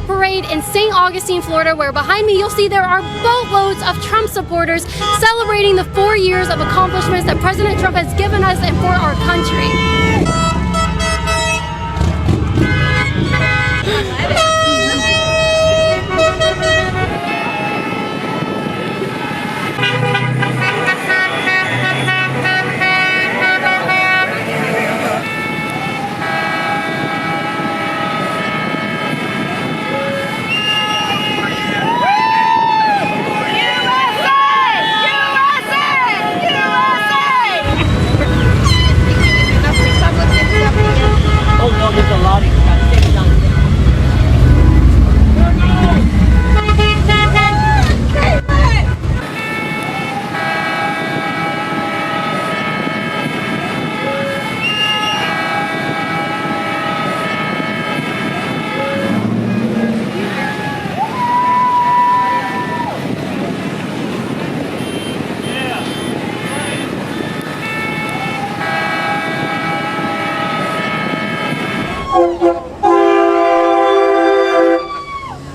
parade in Saint Augustine, Florida, where behind me you'll see there are boatloads of Trump supporters celebrating the 4 years of accomplishments that President Trump has given us and for our country.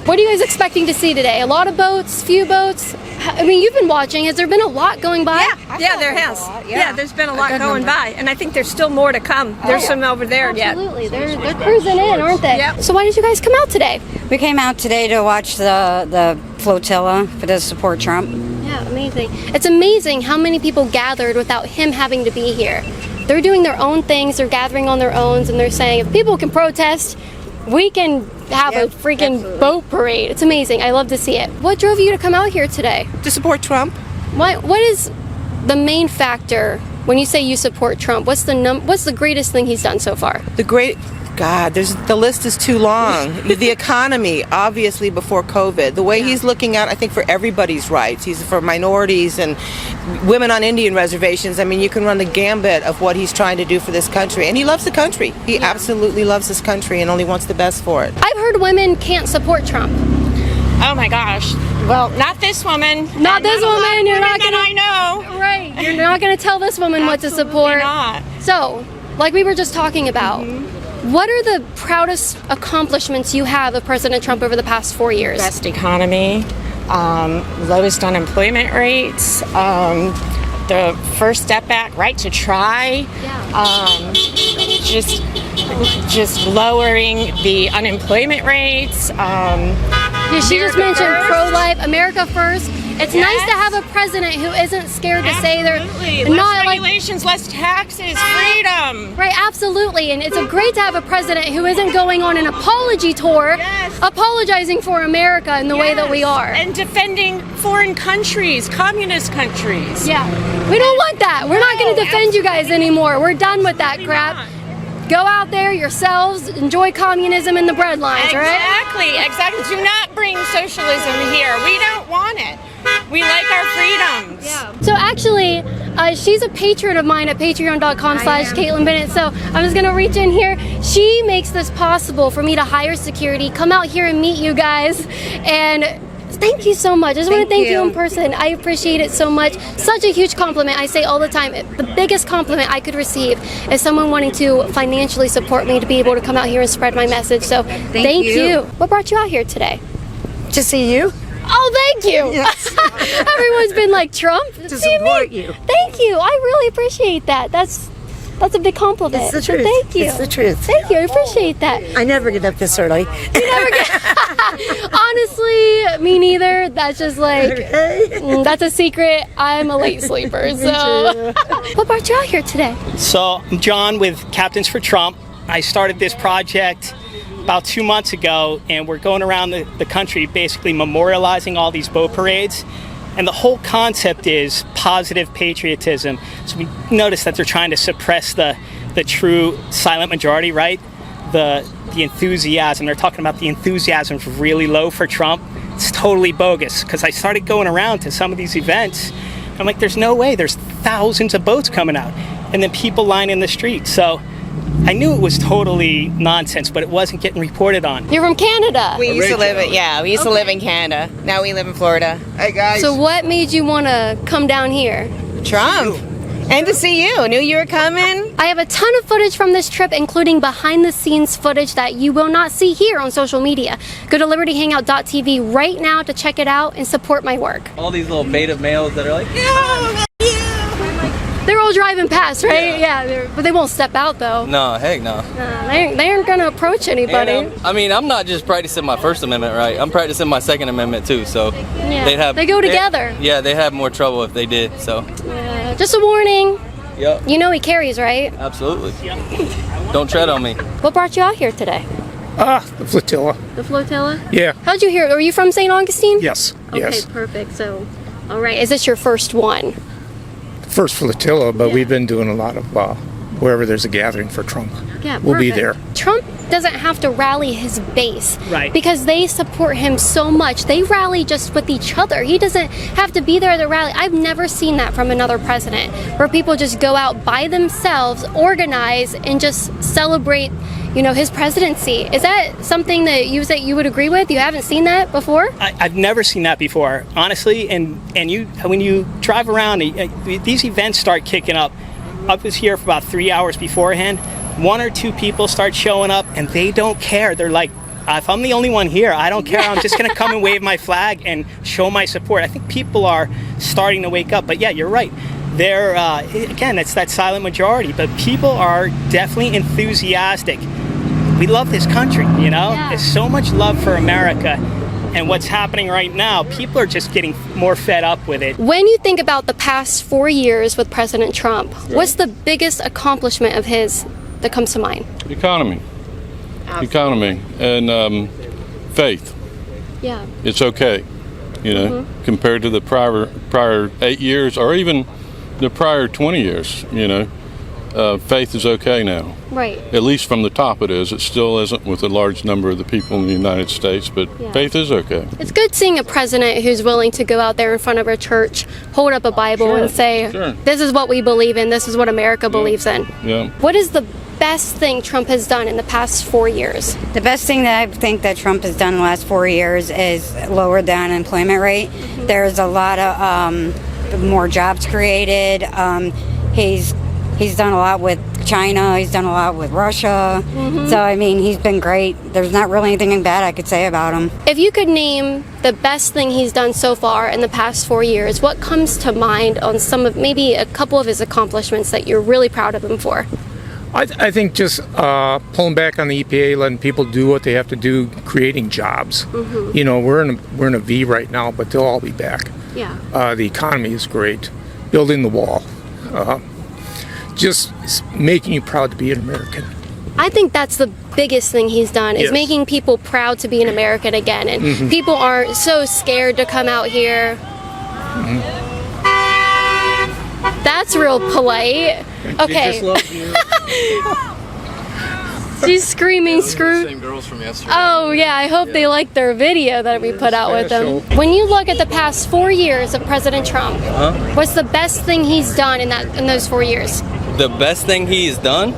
What are you guys expecting to see today? A lot of boats, few boats? I mean, you've been watching. Has there been a lot going by? Yeah, there has. Yeah, there's been a lot going by, and I think there's still more to come. There's some over there yet. Absolutely. They're cruising in, aren't they? Yep. So why did you guys come out today? We came out today to watch the flotilla to support Trump. Yeah, amazing. It's amazing how many people gathered without him having to be here. They're doing their own things, they're gathering on their own, and they're saying, if people can protest, we can have a freaking boat parade. It's amazing. I love to see it. What drove you to come out here today? To support Trump. What is the main factor when you say you support Trump? What's the greatest thing he's done so far? The list is too long. The economy, obviously, before COVID. The way he's looking out, I think, for everybody's rights. He's for minorities and women on Indian reservations. I mean, you can run the gambit of what he's trying to do for this country. And he loves the country. He absolutely loves this country and only wants the best for it. I've heard women can't support Trump. Oh my gosh. Well, not this woman. Not this woman. You're not gonna. I know. Right. You're not gonna tell this woman what to support. Not. So, like we were just talking about. What are the proudest accomplishments you have of President Trump over the past 4 years? Best economy, lowest unemployment rates, the First Step Back, right to try, just lowering the unemployment rates. She just mentioned pro-life, America first. It's nice to have a president who isn't scared to say they're not regulations, less taxes, freedom. Right, absolutely. And it's great to have a president who isn't going on an apology tour, apologizing for America in the way that we are. And defending foreign countries, communist countries. Yeah, we don't want that. We're not going to defend you guys anymore. We're done with that crap. Go out there yourselves, enjoy communism and the breadlines, right? Exactly. Do not bring socialism here. We don't want it. We like our freedoms. Yeah. So actually, she's a patron of mine at patreon.com/Kaitlin Bennett. So I'm just gonna reach in here. She makes this possible for me to hire security, come out here and meet you guys, and thank you so much. I just want to thank you in person. I appreciate it so much. Such a huge compliment. I say all the time, the biggest compliment I could receive is someone wanting to financially support me to be able to come out here and spread my message. So thank you. What brought you out here today? To see you. Oh, thank you. Yes. Everyone's been like, Trump? To support you. Thank you. I really appreciate that. That's a big compliment. It's the truth. Thank you. It's the truth. Thank you. I appreciate that. I never get up this early. You never get. Honestly, me neither. That's just like, that's a secret. I'm a late sleeper. So, what brought you out here today? So, I'm John with Captains for Trump. I started this project about 2 months ago, and we're going around the country basically memorializing all these boat parades. And the whole concept is positive patriotism. So we notice that they're trying to suppress the true silent majority, right? The enthusiasm. They're talking about the enthusiasm is really low for Trump. It's totally bogus, because I started going around to some of these events. I'm like, there's no way. There's thousands of boats coming out, and then people lining the street. So I knew it was totally nonsense, but it wasn't getting reported on. You're from Canada. We used to live in Canada. Now we live in Florida. Hey guys. So what made you want to come down here? Trump. And to see you. Knew you were coming. I have a ton of footage from this trip, including behind the scenes footage that you will not see here on social media. Go to libertyhangout.tv right now to check it out and support my work. All these little beta males that are like, yeah. They're all driving past, right? Yeah, but they won't step out though. No, heck no. They aren't gonna approach anybody. And, I mean, I'm not just practicing my First Amendment right. I'm practicing my Second Amendment too. So yeah, they go together. Yeah, they have more trouble if they did. So just a warning. Yep. You know he carries, right? Absolutely. Don't tread on me. What brought you out here today? The flotilla. The flotilla? Yeah. How'd you hear? Are you from Saint Augustine? Yes. Okay, Yes. perfect. So, all right. Is this your first one? First flotilla, but we've been doing a lot of wherever there's a gathering for Trump. Yeah, we'll be perfect. there. Trump doesn't have to rally his base, Right. Because they support him so much. They rally just with each other. He doesn't have to be there at the rally. I've never seen that from another president, where people just go out by themselves, organize, and just celebrate, his presidency. Is that something that you would agree with? You haven't seen that before? I've never seen that before, honestly. And you, when you drive around, these events start kicking up. I was here for about 3 hours beforehand. 1 or 2 people start showing up, and they don't care. They're like, if I'm the only one here, I don't care. I'm just going to come and wave my flag and show my support. I think people are starting to wake up. But yeah, you're right. They're, again, it's that silent majority. But people are definitely enthusiastic. We love this country, Yeah. There's so much love for America. And what's happening right now, people are just getting more fed up with it. When you think about the past 4 years with President Trump, what's the biggest accomplishment of his that comes to mind? Economy and faith. Yeah. It's okay, compared to the prior 8 years or even the prior 20 years. Faith is okay now. Right. At least from the top it is. It still isn't with a large number of the people in the United States, but faith is okay. It's good seeing a president who's willing to go out there in front of a church, hold up a Bible and say, this is what we believe in, this is what America believes in. Yeah. What is the best thing Trump has done in the past 4 years? The best thing that I think that Trump has done in the last 4 years is lower the unemployment rate. There's a lot of more jobs created. He's done a lot with China. He's done a lot with Russia. So, I mean, he's been great. There's not really anything bad I could say about him. If you could name the best thing he's done so far in the past 4 years, what comes to mind on maybe a couple of his accomplishments that you're really proud of him for? I think just pulling back on the EPA, letting people do what they have to do, creating jobs. We're in a V right now, but they'll all be back. Yeah. The economy is great. Building the wall. Just making you proud to be an American. I think that's the biggest thing he's done, is making people proud to be an American again. And people aren't so scared to come out here. That's real polite. Okay. She's screaming, screw. Same girls from yesterday. Oh yeah, I hope they like their video that we put out with them. When you look at the past 4 years of President Trump, what's the best thing he's done in those 4 years? The best thing he's done?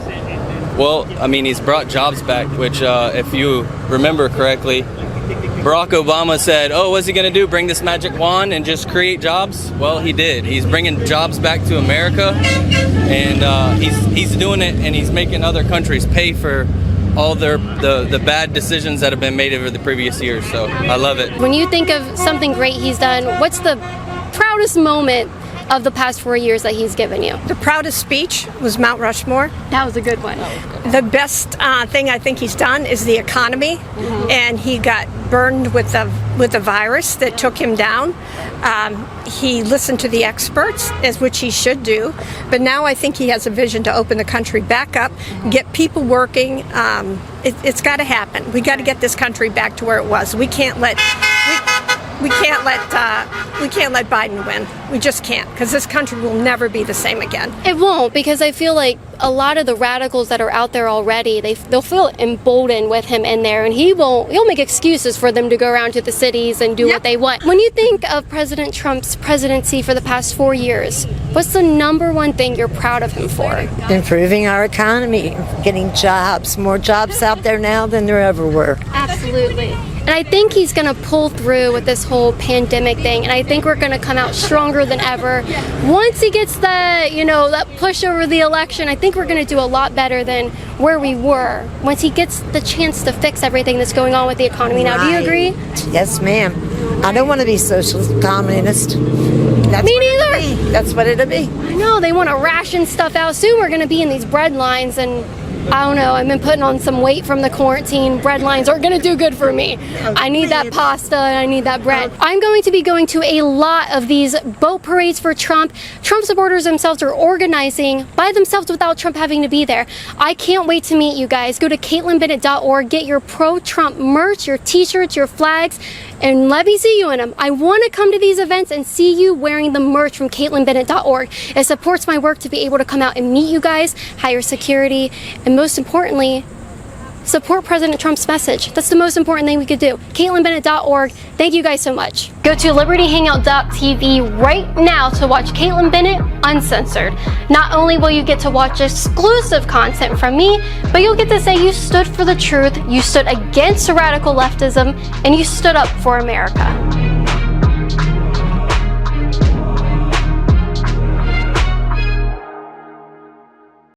Well, I mean, he's brought jobs back, which if you remember correctly, Barack Obama said, what's he going to do, bring this magic wand and just create jobs? Well, he did. He's bringing jobs back to America, and he's doing it, and he's making other countries pay for all the bad decisions that have been made over the previous years. So I love it. When you think of something great he's done, what's the proudest moment of the past 4 years that he's given you? The proudest speech was Mount Rushmore. That was a good one. The best thing I think he's done is the economy, and he got burned with the virus that took him down. He listened to the experts, as which he should do, but now I think he has a vision to open the country back up, get people working. It's got to happen. We got to get this country back to where it was. We can't let Biden win. We just can't, because this country will never be the same again. It won't, because I feel like a lot of the radicals that are out there already, they'll feel emboldened with him in there, and he'll make excuses for them to go around to the cities and do what they want. When you think of President Trump's presidency for the past 4 years, what's the number one thing you're proud of him for? Improving our economy, getting jobs, more jobs out there now than there ever were. Absolutely. And I think he's gonna pull through with this whole pandemic thing, and I think we're gonna come out stronger than ever. Once he gets that, you know, that push over the election, I think we're gonna do a lot better than where we were once he gets the chance to fix everything that's going on with the economy now. Do you agree? Yes, ma'am. I don't want to be socialist communist. That's Me neither. That's what it'll be. I know, they want to ration stuff out. Soon we're going to be in these bread lines, and I don't know, I've been putting on some weight from the quarantine. Bread lines aren't going to do good for me. I need that pasta and I need that bread. I'm going to be going to a lot of these boat parades for Trump. Trump supporters themselves are organizing by themselves without Trump having to be there. I can't wait to meet you guys. Go to KaitlinBennett.org, get your pro-Trump merch, your t-shirts, your flags, and let me see you in them. I want to come to these events and see you wearing the merch from KaitlinBennett.org. It supports my work to be able to come out and meet you guys, hire security, and most importantly, support President Trump's message. That's the most important thing we could do. KaitlinBennett.org. Thank you guys so much. Go to LibertyHangout.tv right now to watch Kaitlin Bennett Uncensored. Not only will you get to watch exclusive content from me, but you'll get to say you stood for the truth, you stood against radical leftism, and you stood up for America.